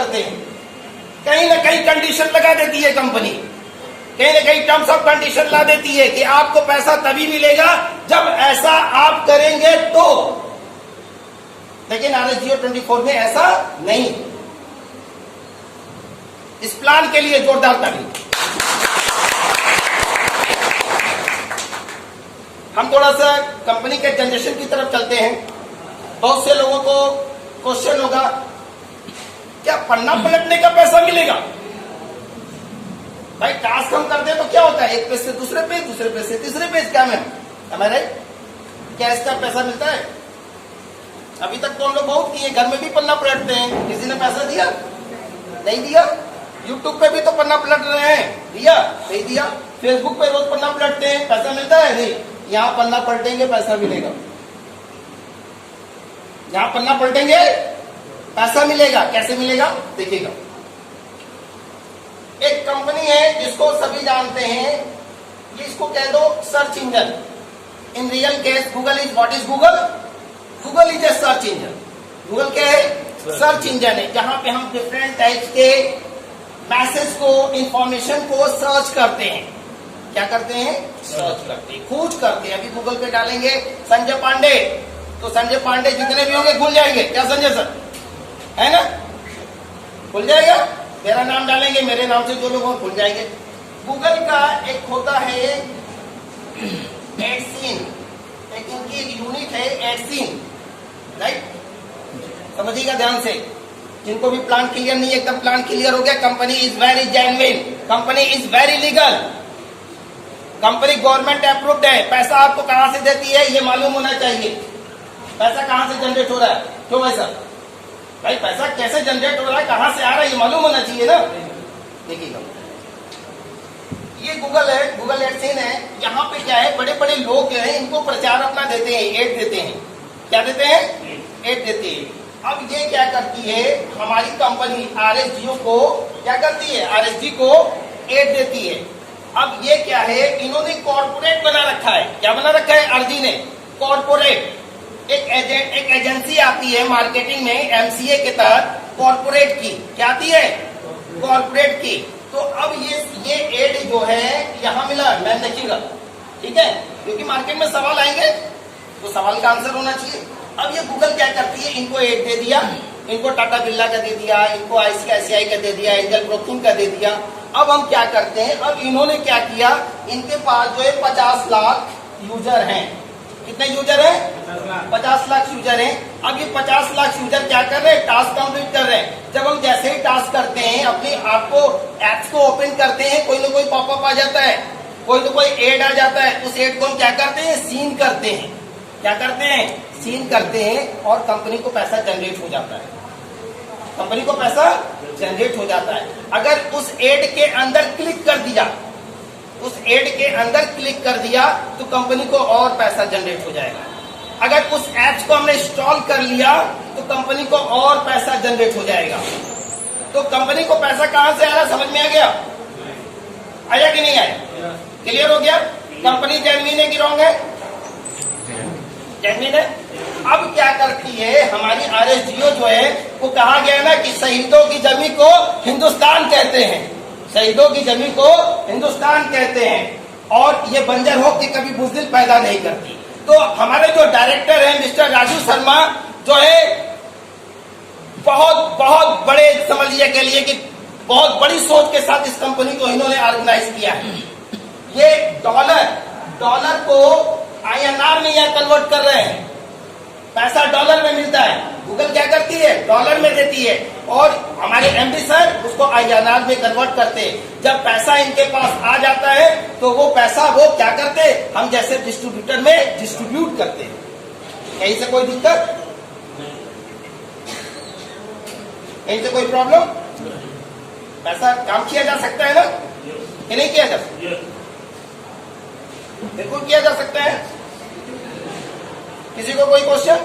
करते हैं। कहीं ना कहीं कंडीशन लगा देती है कंपनी, कहीं ना कहीं टर्म्स ऑफ कंडीशन ला देती है कि आपको पैसा तभी मिलेगा जब ऐसा आप करेंगे तो। लेकिन RSGO 24 में ऐसा नहीं। इस प्लान के लिए जोरदार ताली। हम थोड़ा सा कंपनी के जनरेशन की तरफ चलते हैं। बहुत से लोगों को क्वेश्चन होगा, क्या पन्ना पलटने का पैसा मिलेगा? भाई टास्क हम करते हैं तो क्या होता है, एक पेज से दूसरे पेज, दूसरे पेज से तीसरे पेज, क्या मैम हमारे क्या इसका पैसा मिलता है? अभी तक तो हम लोग बहुत किए, घर में भी पन्ना पलटते हैं, किसी ने पैसा दिया? नहीं दिया। यूट्यूब पे भी तो पन्ना पलट रहे हैं, दिया? नहीं दिया। फेसबुक पे रोज पन्ना पलटते हैं, पैसा मिलता है? नहीं। यहाँ पन्ना पलटेंगे पैसा मिलेगा, यहाँ पन्ना पलटेंगे पैसा मिलेगा। कैसे मिलेगा देखिएगा। एक कंपनी है जिसको सभी जानते हैं, ये इसको कह दो search engine. In real case Google is what is Google? Google is a search engine. Google क्या है? सर्च इंजन है, जहां पे हम डिफरेंट टाइप्स के मैसेज को, इंफॉर्मेशन को सर्च करते हैं। क्या करते हैं? सर्च करते हैं, खोज करते हैं। अभी गूगल पे डालेंगे संजय पांडे, तो संजय पांडे जितने भी होंगे खुल जाएंगे। क्या संजय सर है ना, खुल जाएगा। मेरा नाम डालेंगे, मेरे नाम से जो लोग हों खुल जाएंगे। गूगल का एक होता है एडसीन, एक इनकी यूनिट है एडसीन, राइट? समझिएगा ध्यान से। जिनको भी प्लान क्लियर नहीं है, एकदम प्लान क्लियर हो गया। Company is very genuine, company is very legal, company government approved है। पैसा आपको कहां से देती है ये मालूम होना चाहिए। पैसा कहां से जनरेट हो रहा है? क्यों भाई साहब? भाई पैसा कैसे जनरेट हो रहा है, कहां से आ रहा है, ये मालूम होना चाहिए ना। देखिएगा, ये गूगल है, गूगल एडसेन है। यहाँ पे क्या है, बड़े बड़े लोग हैं, इनको प्रचार अपना देते हैं, एड देते हैं। क्या देते हैं? एड देते हैं। अब ये क्या करती है, हमारी कंपनी RSGO को क्या करती है? RSG को एड देती है। अब ये क्या है, इन्होंने कॉर्पोरेट बना रखा है। क्या बना रखा है RSG ने? कॉर्पोरेट। एक एजेंसी आती है मार्केटिंग में MCA के तहत, कॉर्पोरेट की। क्या आती है? कॉर्पोरेट की। तो अब ये एड जो है यहां मिला, मैम देखिएगा, ठीक है, क्योंकि मार्केट में सवाल आएंगे तो सवाल का आंसर होना चाहिए। अब ये गूगल क्या करती है, इनको एड दे दिया, इनको टाटा बिरला का दे दिया, इनको ICICI का दे दिया, एंजल ब्रोकिंग का दे दिया। अब हम क्या करते हैं, अब इन्होंने क्या किया, इनके पास जो है 50 लाख यूजर हैं। कितने यूजर हैं? 50 लाख यूजर हैं। अब ये 50 लाख यूजर क्या कर रहे हैं? टास्क कंप्लीट कर रहे हैं। जब हम जैसे ही टास्क करते हैं, अपने आप को एप्स को ओपन करते हैं, कोई ना कोई पॉपअप आ जाता है, कोई ना कोई एड आ जाता है। उस एड को हम क्या करते हैं? सीन करते हैं। क्या करते हैं? सीन करते हैं, और कंपनी को पैसा जनरेट हो जाता है। कंपनी को पैसा जनरेट हो जाता है। अगर उस एड के अंदर क्लिक कर दिया, उस एड के अंदर क्लिक कर दिया, तो कंपनी को और पैसा जनरेट हो जाएगा। अगर उस एप्स को हमने इंस्टॉल कर लिया, तो कंपनी को और पैसा जनरेट हो जाएगा। तो कंपनी को पैसा कहां से आ रहा, समझ में आ गया? आया कि नहीं आया? क्लियर हो गया? कंपनी जेन्युइन है कि रॉन्ग है? जेन्युइन है। अब क्या करती है हमारी RSGO जो है, वो कहा गया ना कि शहीदों की जमी को हिंदुस्तान कहते हैं, शहीदों की जमी को हिंदुस्तान कहते हैं, और ये बंजर हो कि कभी बुज़दिल पैदा नहीं करती। तो हमारे जो डायरेक्टर हैं मिस्टर राजू शर्मा, जो है बहुत बहुत बड़े, समझ लीजिए के लिए कि बहुत बड़ी सोच के साथ इस कंपनी को इन्होंने ऑर्गेनाइज किया है। ये डॉलर को INR में यह कन्वर्ट कर रहे हैं, पैसा डॉलर में मिलता है। गूगल क्या करती है? डॉलर में देती है, और हमारे MD सर उसको INR में कन्वर्ट करते हैं। जब पैसा इनके पास आ जाता है, तो वो पैसा वो क्या करते हैं, हम जैसे डिस्ट्रीब्यूटर में डिस्ट्रीब्यूट करते हैं। कहीं से कोई दिक्कत, कहीं से कोई प्रॉब्लम? पैसा काम किया जा सकता है ना, कि नहीं किया जा सकता? बिल्कुल किया जा सकता है। किसी को कोई क्वेश्चन?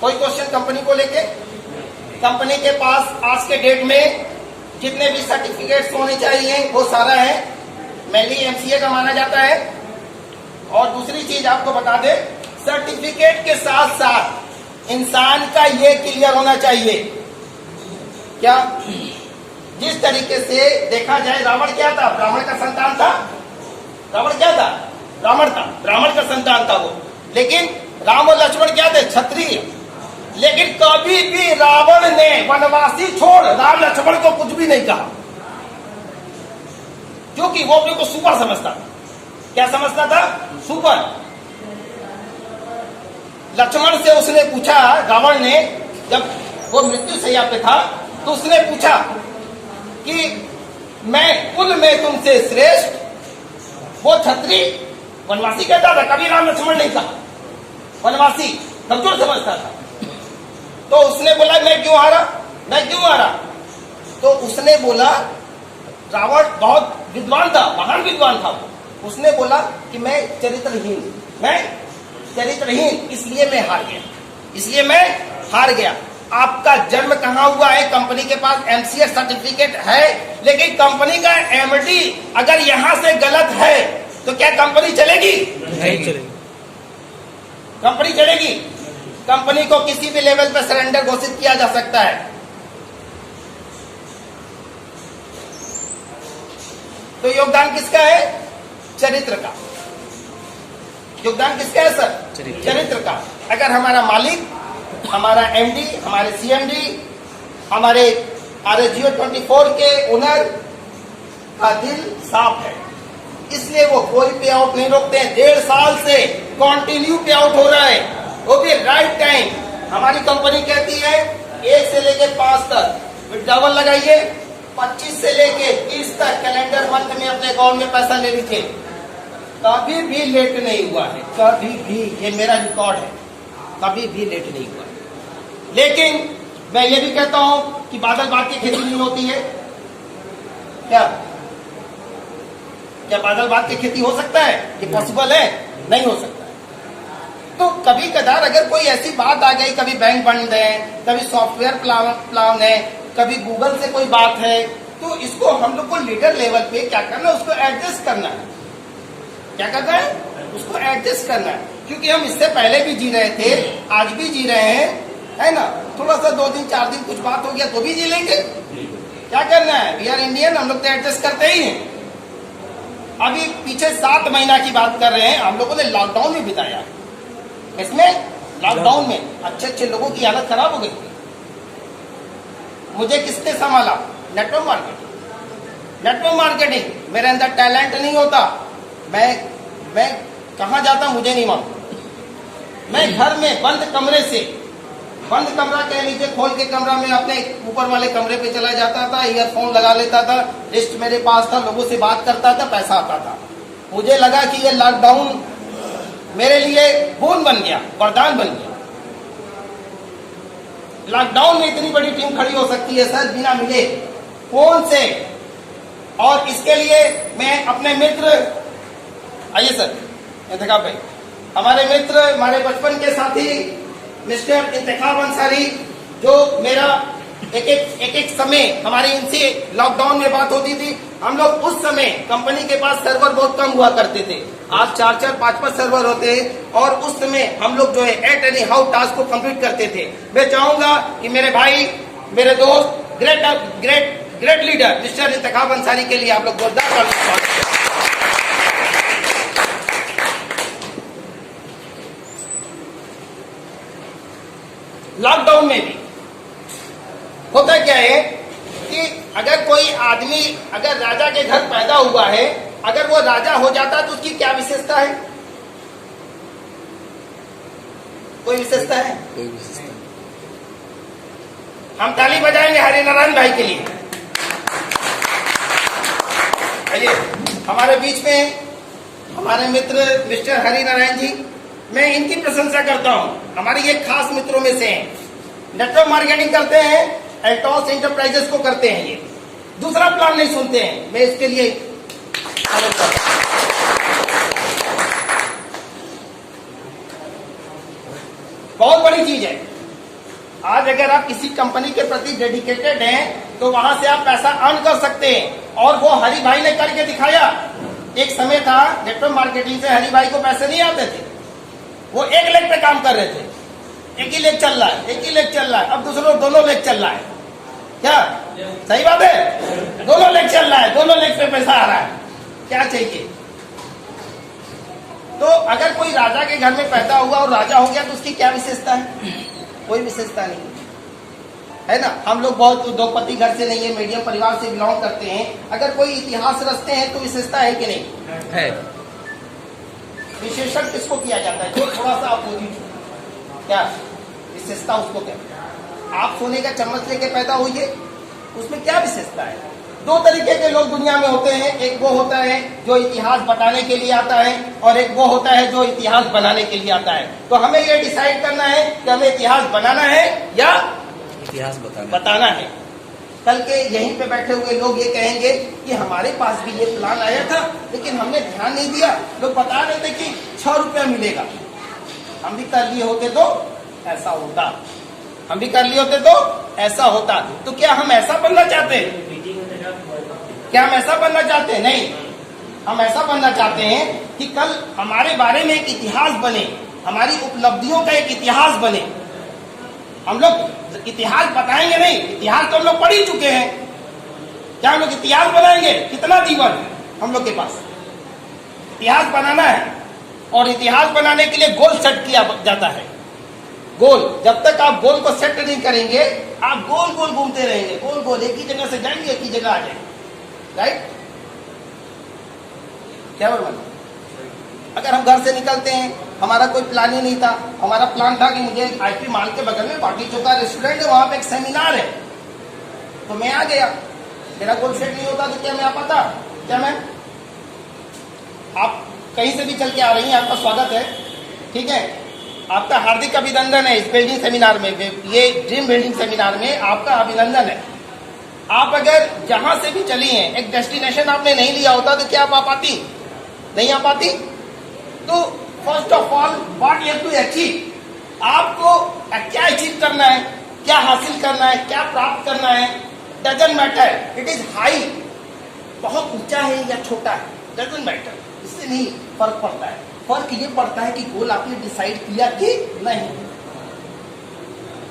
कोई क्वेश्चन कंपनी को लेके? कंपनी के पास आज के डेट में जितने भी सर्टिफिकेट्स होने चाहिए वो सारा है, मेनली MCA का माना जाता है। और दूसरी चीज आपको बता दे, सर्टिफिकेट के साथ साथ इंसान का ये क्लियर होना चाहिए, क्या जिस तरीके से देखा जाए, रावण क्या था? ब्राह्मण का संतान था। रावण क्या था? ब्राह्मण था, ब्राह्मण का संतान था वो। लेकिन राम और लक्ष्मण क्या थे? क्षत्रिय। लेकिन कभी भी रावण ने वनवासी छोड़ राम लक्ष्मण को कुछ भी नहीं कहा, क्योंकि वो अपने को सुपर समझता था। क्या समझता था? सुपर। लक्ष्मण से उसने पूछा, रावण ने, जब वो मृत्यु शैया पे था, तो उसने पूछा कि मैं कुल में तुमसे श्रेष्ठ, वो क्षत्रिय वनवासी कहता था, कभी राम लक्ष्मण नहीं कहा। वनवासी कमजोर समझता था। तो उसने बोला मैं क्यों हारा, मैं क्यों हारा? तो उसने बोला, रावण बहुत विद्वान था, महान विद्वान था। उसने बोला कि मैं चरित्रहीन, मैं चरित्रहीन, इसलिए मैं हार गया, इसलिए मैं हार गया। आपका जन्म कहां हुआ है? कंपनी के पास एमसीए सर्टिफिकेट है, लेकिन कंपनी का एमडी अगर यहां से गलत है तो क्या कंपनी चलेगी? नहीं चलेगी। कंपनी चलेगी? कंपनी को किसी भी लेवल पर सरेंडर घोषित किया जा सकता है। तो योगदान किसका है? चरित्र का। योगदान किसका है सर? चरित्र का। अगर हमारा मालिक, हमारा एमडी, हमारे सीएमडी, हमारे RSGO 24 के ओनर का दिल साफ है, इसलिए वो कोई पे आउट नहीं रोकते हैं। 1.5 साल से कंटिन्यू पे आउट हो रहा है, वो भी राइट टाइम। हमारी कंपनी कहती है 1 से लेके 5 तक विड्रॉवल लगाइए, 25 से लेके 30 तक कैलेंडर मंथ में अपने अकाउंट में पैसा ले लीजिए। कभी भी लेट नहीं हुआ है, कभी भी। ये मेरा रिकॉर्ड है, कभी भी लेट नहीं हुआ। लेकिन मैं ये भी कहता हूं कि बादल बात की खेती नहीं होती है। क्या क्या बादल बात की खेती हो सकता है? ये पॉसिबल है? नहीं हो सकता। तो कभी कदार अगर कोई ऐसी बात आ गई, कभी बैंक बंद है, कभी सॉफ्टवेयर प्लान है, कभी गूगल से कोई बात है, तो इसको हम लोग को लीडर लेवल पे क्या करना है? उसको एडजस्ट करना है। क्या करना है? उसको एडजस्ट करना है। क्योंकि हम इससे पहले भी जी रहे थे, आज भी जी रहे हैं, है ना? थोड़ा सा 2 दिन 4 दिन कुछ बात हो गया तो भी जी लेंगे। क्या करना है? वी आर इंडियन, हम लोग तो एडजस्ट करते ही हैं। अभी पीछे 7 महीना की बात कर रहे हैं, हम लोगों ने लॉकडाउन में बिताया। इसमें लॉकडाउन में अच्छे अच्छे लोगों की हालत खराब हो गई थी। मुझे किसने संभाला? Network marketing. Network marketing. मेरे अंदर टैलेंट नहीं होता, मैं कहां जाता मुझे नहीं मालूम। मैं घर में बंद कमरे से, बंद कमरा कह लीजिए, खोल के कमरा में अपने ऊपर वाले कमरे पे चला जाता था, ईयरफोन लगा लेता था, लिस्ट मेरे पास था, लोगों से बात करता था, पैसा आता था। मुझे लगा कि ये लॉकडाउन मेरे लिए बोन बन गया, वरदान बन गया। लॉकडाउन में इतनी बड़ी टीम खड़ी हो सकती है सर, बिना मिले, फोन से। और इसके लिए मैं अपने मित्र, आइए सर इंतखाब भाई, हमारे मित्र, हमारे बचपन के साथी मिस्टर इंतखाब अंसारी, जो मेरा एक समय हमारी इनसे लॉकडाउन में बात होती थी। हम लोग उस समय कंपनी के पास सर्वर बहुत कम हुआ करते थे, आज 4-4, 5-5 सर्वर होते हैं। और उस समय हम लोग जो है एट एनी हाउ टास्क को कंप्लीट करते थे। मैं चाहूंगा कि मेरे भाई, मेरे दोस्त, ग्रेट लीडर मिस्टर इंतखाब अंसारी के लिए आप लोग जोरदार तालियां। लॉकडाउन में भी होता क्या है कि अगर कोई आदमी, अगर राजा के घर पैदा हुआ है, अगर वो राजा हो जाता है तो उसकी क्या विशेषता है? कोई विशेषता है? कोई विशेषता। हम ताली बजाएंगे हरिनारायण भाई के लिए। आइए, हमारे बीच में हमारे मित्र मिस्टर हरिनारायण जी, मैं इनकी प्रशंसा करता हूं। हमारे ये खास मित्रों में से हैं। नेटवर्क मार्केटिंग करते हैं, एल्टॉस एंटरप्राइजेस को करते हैं। ये दूसरा प्लान नहीं सुनते हैं। मैं इसके लिए बहुत बड़ी चीज है। आज अगर आप किसी कंपनी के प्रति डेडिकेटेड हैं तो वहां से आप पैसा अर्न कर सकते हैं। और वो हरि भाई ने करके दिखाया। एक समय था नेटवर्क मार्केटिंग से हरि भाई को पैसे नहीं आते थे, वो 1 लेग पे काम कर रहे थे। एक ही लेग चल रहा है, एक ही लेग चल रहा है, अब दूसरों 2 लेग चल रहा है। क्या सही बात है, दोनों लेग चल रहा है, दोनों लेग पे पैसा आ रहा है, क्या चाहिए। तो अगर कोई राजा के घर में पैदा हुआ और राजा हो गया तो उसकी क्या विशेषता है? कोई विशेषता नहीं है ना। हम लोग बहुत उद्योगपति घर से नहीं है, मीडियम परिवार से बिलोंग करते हैं, अगर कोई इतिहास रचते हैं तो विशेषता है कि नहीं है? विशेषण किसको किया जाता है? जो थोड़ा सा अपोजिट, क्या विशेषता उसको कहते हैं। आप सोने का चम्मच लेके पैदा हुई, उसमें क्या विशेषता है? दो तरीके के लोग दुनिया में होते हैं, एक वो होता है जो इतिहास बताने के लिए आता है और एक वो होता है जो इतिहास बनाने के लिए आता है। तो हमें ये डिसाइड करना है कि हमें इतिहास बनाना है या इतिहास बताना है। कल के यहीं पे बैठे हुए लोग ये कहेंगे कि हमारे पास भी ये प्लान आया था लेकिन हमने ध्यान नहीं दिया, लोग बता रहे थे कि 6 रुपया मिलेगा, हम भी कर लिए होते तो ऐसा होता, हम भी कर लिए होते तो ऐसा होता। तो क्या हम ऐसा बनना चाहते हैं? क्या हम ऐसा बनना चाहते हैं? नहीं, हम ऐसा बनना चाहते हैं कि कल हमारे बारे में एक इतिहास बने, हमारी उपलब्धियों का एक इतिहास बने। हम लोग इतिहास बताएंगे नहीं, इतिहास तो हम लोग पढ़ ही चुके हैं, क्या हम लोग इतिहास बनाएंगे? कितना जीवन हम लोग के पास, इतिहास बनाना है। और इतिहास बनाने के लिए गोल सेट किया जाता है। गोल, जब तक आप गोल को सेट नहीं करेंगे आप गोल गोल घूमते रहेंगे, गोल गोल, एक ही जगह से जाएंगे एक ही जगह आ जाएंगे, राइट? क्या बराबर? अगर हम घर से निकलते हैं, हमारा कोई प्लान ही नहीं था, हमारा प्लान था कि मुझे आईपी मॉल के बगल में बाटी चोखा रेस्टोरेंट है, वहां पे एक सेमिनार है, तो मैं आ गया। मेरा गोल सेट नहीं होता तो क्या मैं आ पाता? क्या मैं, आप कहीं से भी चल के आ रही हैं, आपका स्वागत है, ठीक है, आपका हार्दिक अभिनंदन है इस बिल्डिंग सेमिनार में, ये ड्रीम बिल्डिंग सेमिनार में आपका अभिनंदन है। आप अगर जहां से भी चली हैं, एक डेस्टिनेशन आपने नहीं लिया होता तो क्या आप आ पाती? नहीं आ पाती। तो first of all what you have to achieve, आपको क्या अचीव करना है, क्या हासिल करना है, क्या प्राप्त करना है, doesn't matter, it is high, बहुत ऊंचा है या छोटा है, डजंट मैटर, इससे नहीं फर्क पड़ता है। फर्क ये पड़ता है कि गोल आपने डिसाइड किया कि नहीं,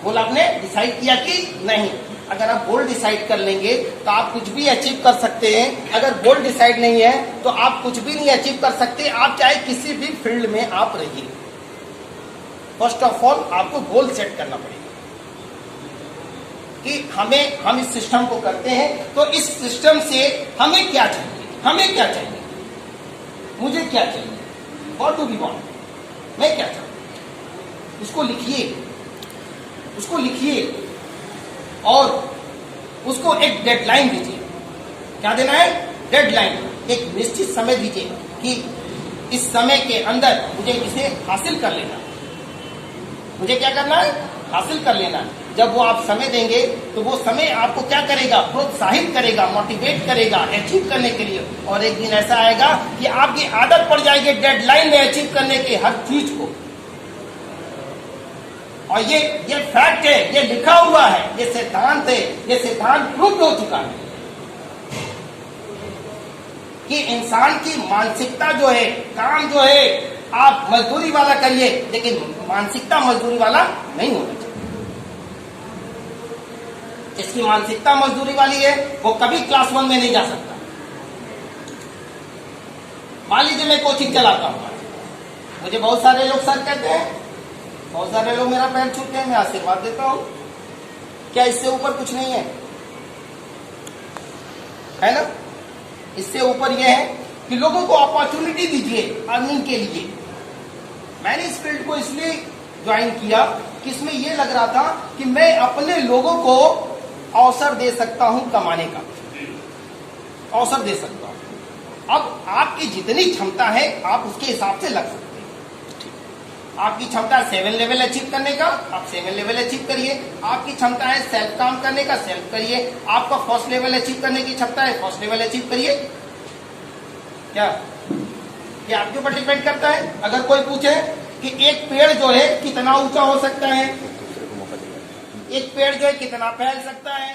गोल आपने डिसाइड किया कि नहीं। अगर आप गोल डिसाइड कर लेंगे तो आप कुछ भी अचीव कर सकते हैं, अगर गोल डिसाइड नहीं है तो आप कुछ भी नहीं अचीव कर सकते, आप चाहे किसी भी फील्ड में आप रहिए। फर्स्ट ऑफ ऑल आपको गोल सेट करना पड़ेगा कि हम इस सिस्टम को करते हैं तो इस सिस्टम से हमें क्या चाहिए, हमें क्या चाहिए, मुझे क्या चाहिए, व्हाट डू वी वांट, मैं क्या चाहता हूं, उसको लिखिए, उसको लिखिए और उसको एक डेडलाइन दीजिए। क्या देना है? डेडलाइन, एक निश्चित समय दीजिए कि इस समय के अंदर मुझे इसे हासिल कर लेना, मुझे क्या करना है? हासिल कर लेना। जब वो आप समय देंगे तो वो समय आपको क्या करेगा? प्रोत्साहित करेगा, मोटिवेट करेगा अचीव करने के लिए। और एक दिन ऐसा आएगा कि आपकी आदत पड़ जाएगी डेडलाइन में अचीव करने की हर चीज को। और ये फैक्ट है, ये लिखा हुआ है, ये सिद्धांत है, ये सिद्धांत प्रूव हो चुका है कि इंसान की मानसिकता जो है, काम जो है, आप मजदूरी वाला करिए लेकिन मानसिकता मजदूरी वाला नहीं होना चाहिए। जिसकी मानसिकता मजदूरी वाली है वो कभी क्लास 1 में नहीं जा सकता। मान लीजिए मैं कोचिंग चलाता हूँ, मुझे बहुत सारे लोग सर कहते हैं, बहुत सारे लोग मेरा पैर छूते हैं, मैं आशीर्वाद देता हूं, क्या इससे ऊपर कुछ नहीं है ना? इससे ऊपर यह है कि लोगों को अपॉर्चुनिटी दीजिए अर्निंग के लिए। मैंने इस फील्ड को इसलिए ज्वाइन किया कि इसमें यह लग रहा था कि मैं अपने लोगों को अवसर दे सकता हूं, कमाने का अवसर दे सकता हूं। अब आपकी जितनी क्षमता है आप उसके हिसाब से लग सकते हैं। आपकी क्षमता है 7 लेवल अचीव करने का, आप 7 लेवल अचीव करिए। आपकी क्षमता है सेल्फ काम करने का, सेल्फ करिए। आपका फर्स्ट लेवल अचीव करने की क्षमता है, फर्स्ट लेवल अचीव करिए। क्या ये आपके ऊपर डिपेंड करता है। अगर कोई पूछे कि एक पेड़ जो है कितना ऊंचा हो सकता है, एक पेड़ जो है कितना फैल सकता है,